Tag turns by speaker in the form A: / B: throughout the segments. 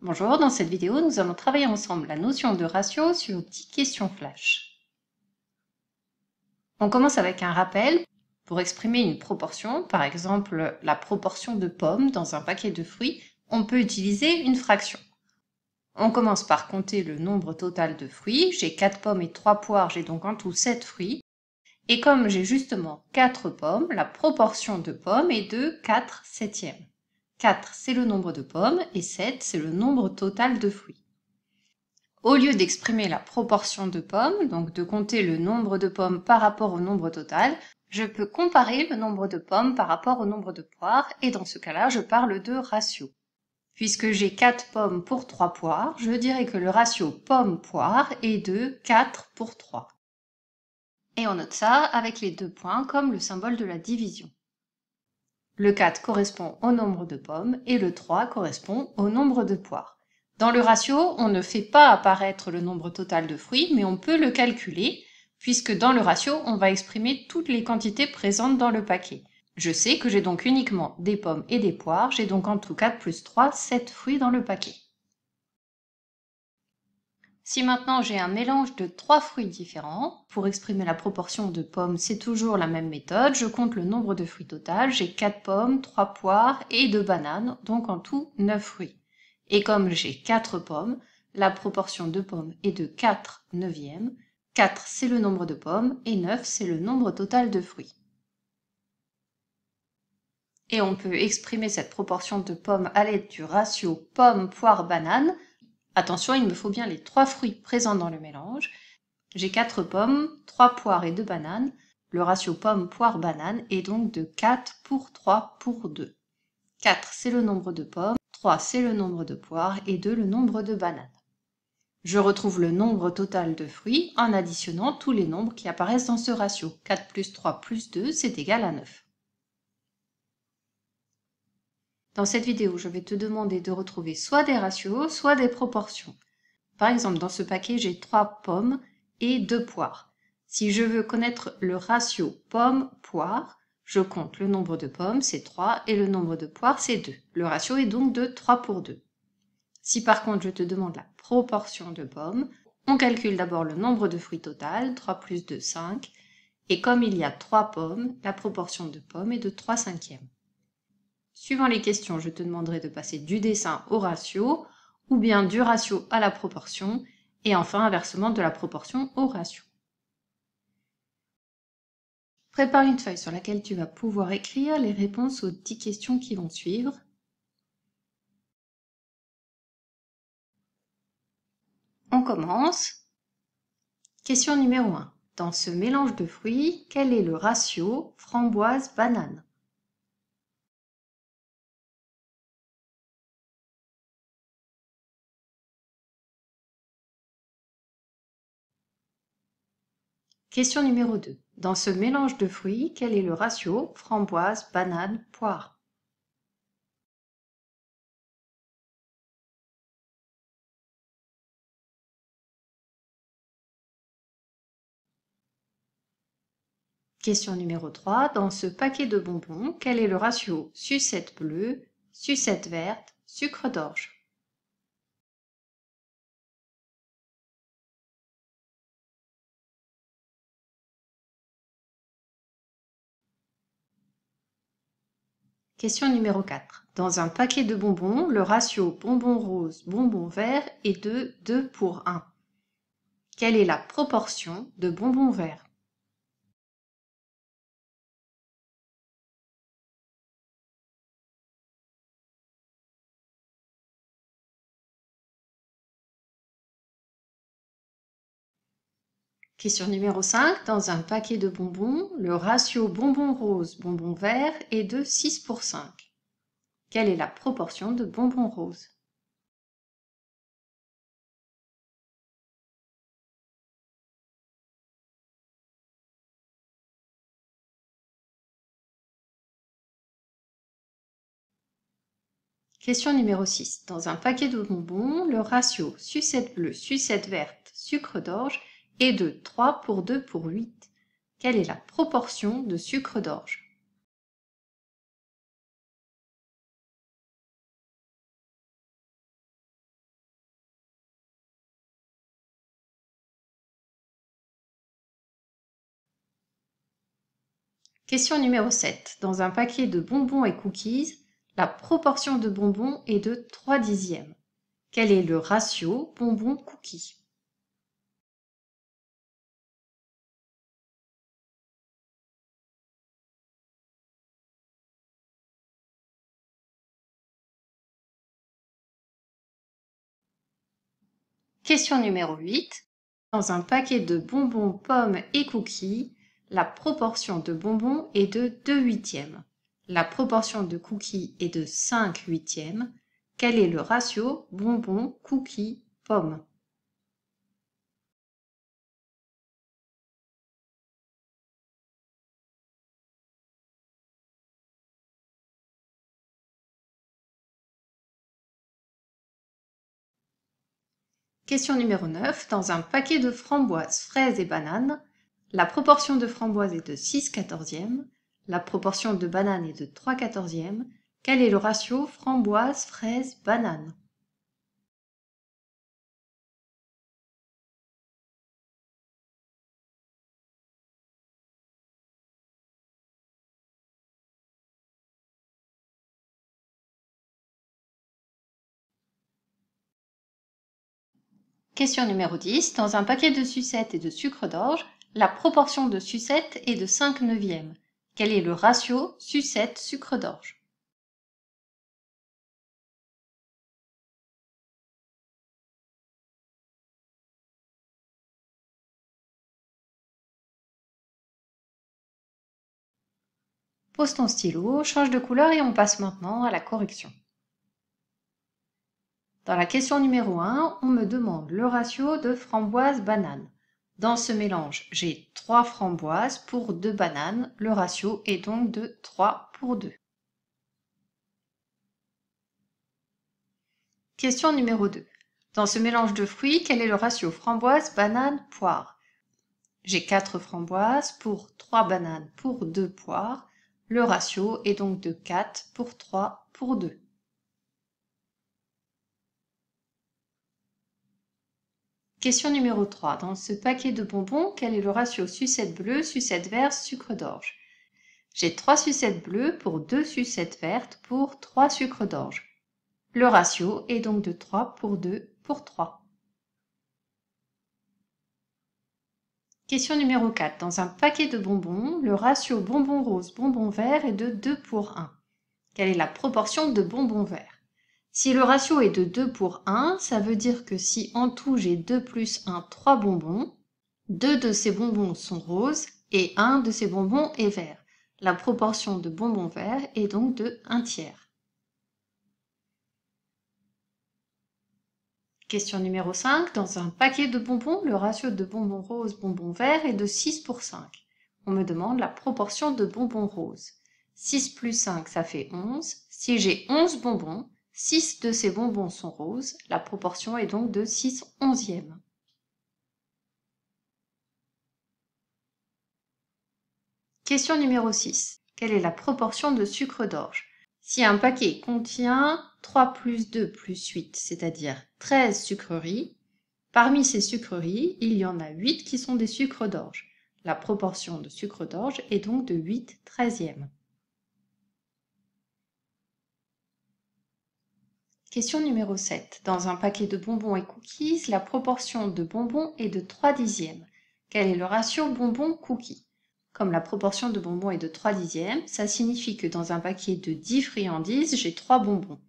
A: Bonjour, dans cette vidéo, nous allons travailler ensemble la notion de ratio sur 10 questions flash. On commence avec un rappel. Pour exprimer une proportion, par exemple la proportion de pommes dans un paquet de fruits, on peut utiliser une fraction. On commence par compter le nombre total de fruits. J'ai 4 pommes et 3 poires, j'ai donc en tout 7 fruits. Et comme j'ai justement 4 pommes, la proportion de pommes est de 4 septièmes. 4, c'est le nombre de pommes et 7, c'est le nombre total de fruits. Au lieu d'exprimer la proportion de pommes, donc de compter le nombre de pommes par rapport au nombre total, je peux comparer le nombre de pommes par rapport au nombre de poires, et dans ce cas-là, je parle de ratio. Puisque j'ai 4 pommes pour 3 poires, je dirais que le ratio pommes-poires est de 4 pour 3. Et on note ça avec les 2 points comme le symbole de la division. Le 4 correspond au nombre de pommes et le 3 correspond au nombre de poires. Dans le ratio, on ne fait pas apparaître le nombre total de fruits, mais on peut le calculer, puisque dans le ratio, on va exprimer toutes les quantités présentes dans le paquet. Je sais que j'ai donc uniquement des pommes et des poires, j'ai donc en tout 4 plus 3, 7 fruits dans le paquet. Si maintenant j'ai un mélange de 3 fruits différents, pour exprimer la proportion de pommes, c'est toujours la même méthode, je compte le nombre de fruits total, j'ai 4 pommes, 3 poires et 2 bananes, donc en tout 9 fruits. Et comme j'ai 4 pommes, la proportion de pommes est de 4 neuvièmes. 4 c'est le nombre de pommes et 9 c'est le nombre total de fruits. Et on peut exprimer cette proportion de pommes à l'aide du ratio pommes, poires, bananes. Attention, il me faut bien les 3 fruits présents dans le mélange. J'ai 4 pommes, 3 poires et 2 bananes. Le ratio pommes, poires, bananes est donc de 4 pour 3 pour 2. 4 c'est le nombre de pommes, 3 c'est le nombre de poires et 2 le nombre de bananes. Je retrouve le nombre total de fruits en additionnant tous les nombres qui apparaissent dans ce ratio. 4 plus 3 plus 2, c'est égal à 9. Dans cette vidéo, je vais te demander de retrouver soit des ratios, soit des proportions. Par exemple, dans ce paquet, j'ai 3 pommes et 2 poires. Si je veux connaître le ratio pommes-poires, je compte le nombre de pommes, c'est 3, et le nombre de poires, c'est 2. Le ratio est donc de 3 pour 2. Si par contre je te demande la proportion de pommes, on calcule d'abord le nombre de fruits total, 3 plus 2, 5, et comme il y a 3 pommes, la proportion de pommes est de 3 cinquièmes. Suivant les questions, je te demanderai de passer du dessin au ratio, ou bien du ratio à la proportion, et enfin inversement de la proportion au ratio. Prépare une feuille sur laquelle tu vas pouvoir écrire les réponses aux 10 questions qui vont suivre. On commence. Question numéro 1. Dans ce mélange de fruits, quel est le ratio framboise-banane? Question numéro 2. Dans ce mélange de fruits, quel est le ratio framboise-banane-poire? Question numéro 3. Dans ce paquet de bonbons, quel est le ratio sucette bleue, sucette verte, sucre d'orge? Question numéro 4. Dans un paquet de bonbons, le ratio bonbon rose, bonbon vert est de 2 pour 1. Quelle est la proportion de bonbons verts? Question numéro 5. Dans un paquet de bonbons, le ratio bonbon rose, bonbon vert est de 6 pour 5. Quelle est la proportion de bonbons roses? Question numéro 6. Dans un paquet de bonbons, le ratio sucette bleue, sucette verte, sucre d'orge est de 3 pour 2 pour 8. Quelle est la proportion de sucre d'orge? Question numéro 7. Dans un paquet de bonbons et cookies, la proportion de bonbons est de 3/10. Quel est le ratio bonbons-cookies? Question numéro 8. Dans un paquet de bonbons, pommes et cookies, la proportion de bonbons est de 2/8. La proportion de cookies est de 5/8. Quel est le ratio bonbons, cookies, pommes? Question numéro 9. Dans un paquet de framboises, fraises et bananes, la proportion de framboises est de 6/14. La proportion de bananes est de 3/14. Quel est le ratio framboises, fraises, bananes? Question numéro 10. Dans un paquet de sucettes et de sucre d'orge, la proportion de sucettes est de 5/9. Quel est le ratio sucette-sucre d'orge? Pose ton stylo, change de couleur et on passe maintenant à la correction. Dans la question numéro 1, on me demande le ratio de framboises-bananes. Dans ce mélange, j'ai 3 framboises pour 2 bananes. Le ratio est donc de 3/2. Question numéro 2. Dans ce mélange de fruits, quel est le ratio framboise-banane-poire? J'ai 4 framboises pour 3 bananes pour 2 poires. Le ratio est donc de 4/3/2. Question numéro 3. Dans ce paquet de bonbons, quel est le ratio sucette bleue, sucette verte, sucre d'orge? J'ai 3 sucettes bleues pour 2 sucettes vertes pour 3 sucres d'orge. Le ratio est donc de 3/2/3. Question numéro 4. Dans un paquet de bonbons, le ratio bonbons roses, bonbons verts est de 2/1. Quelle est la proportion de bonbons verts? Si le ratio est de 2/1, ça veut dire que si en tout j'ai 2 plus 1, 3 bonbons, 2 de ces bonbons sont roses et 1 de ces bonbons est vert. La proportion de bonbons verts est donc de 1/3. Question numéro 5. Dans un paquet de bonbons, le ratio de bonbons roses, bonbons verts est de 6/5. On me demande la proportion de bonbons roses. 6 plus 5, ça fait 11. Si j'ai 11 bonbons, 6 de ces bonbons sont roses. La proportion est donc de 6/11. Question numéro 6. Quelle est la proportion de sucre d'orge? Si un paquet contient 3 plus 2 plus 8, c'est-à-dire 13 sucreries, parmi ces sucreries, il y en a 8 qui sont des sucres d'orge. La proportion de sucre d'orge est donc de 8/13. Question numéro 7. Dans un paquet de bonbons et cookies, la proportion de bonbons est de 3/10. Quel est le ratio bonbons-cookies? Comme la proportion de bonbons est de 3/10, ça signifie que dans un paquet de 10 friandises, j'ai 3 bonbons.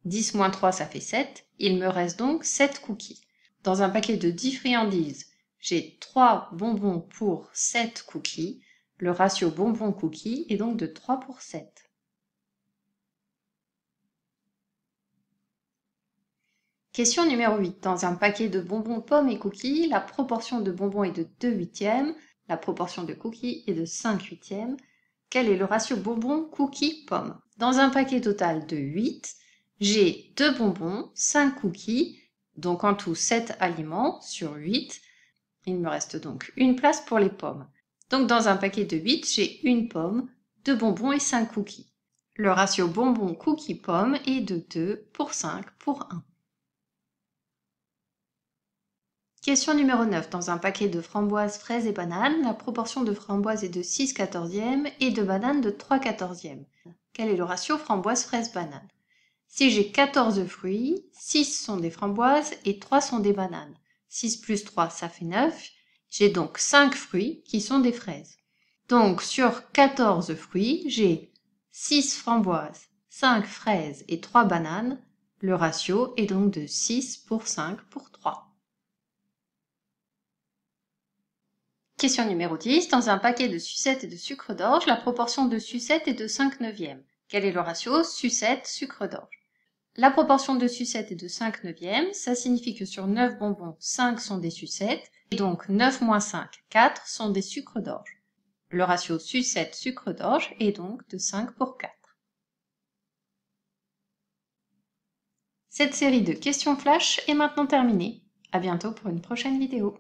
A: 10 moins 3, ça fait 7. Il me reste donc 7 cookies. Dans un paquet de 10 friandises, j'ai 3 bonbons pour 7 cookies. Le ratio bonbons-cookies est donc de 3/7. Question numéro 8. Dans un paquet de bonbons, pommes et cookies, la proportion de bonbons est de 2/8. La proportion de cookies est de 5/8. Quel est le ratio bonbons, cookies, pommes? Dans un paquet total de 8, j'ai 2 bonbons, 5 cookies, donc en tout 7 aliments sur 8. Il me reste donc une place pour les pommes. Donc dans un paquet de 8, j'ai une pomme, 2 bonbons et 5 cookies. Le ratio bonbons, cookies, pommes est de 2/5/1. Question numéro 9. Dans un paquet de framboises, fraises et bananes, la proportion de framboises est de 6/14 et de bananes de 3/14. Quel est le ratio framboises-fraises-bananes? Si j'ai 14 fruits, 6 sont des framboises et 3 sont des bananes. 6 plus 3, ça fait 9. J'ai donc 5 fruits qui sont des fraises. Donc sur 14 fruits, j'ai 6 framboises, 5 fraises et 3 bananes. Le ratio est donc de 6 pour 5 pour 3. Question numéro 10. Dans un paquet de sucettes et de sucre d'orge, la proportion de sucettes est de 5/9. Quel est le ratio sucette-sucre d'orge? La proportion de sucettes est de 5/9. Ça signifie que sur 9 bonbons, 5 sont des sucettes. Et donc 9 moins 5, 4 sont des sucres d'orge. Le ratio sucette-sucre d'orge est donc de 5 pour 4. Cette série de questions flash est maintenant terminée. À bientôt pour une prochaine vidéo.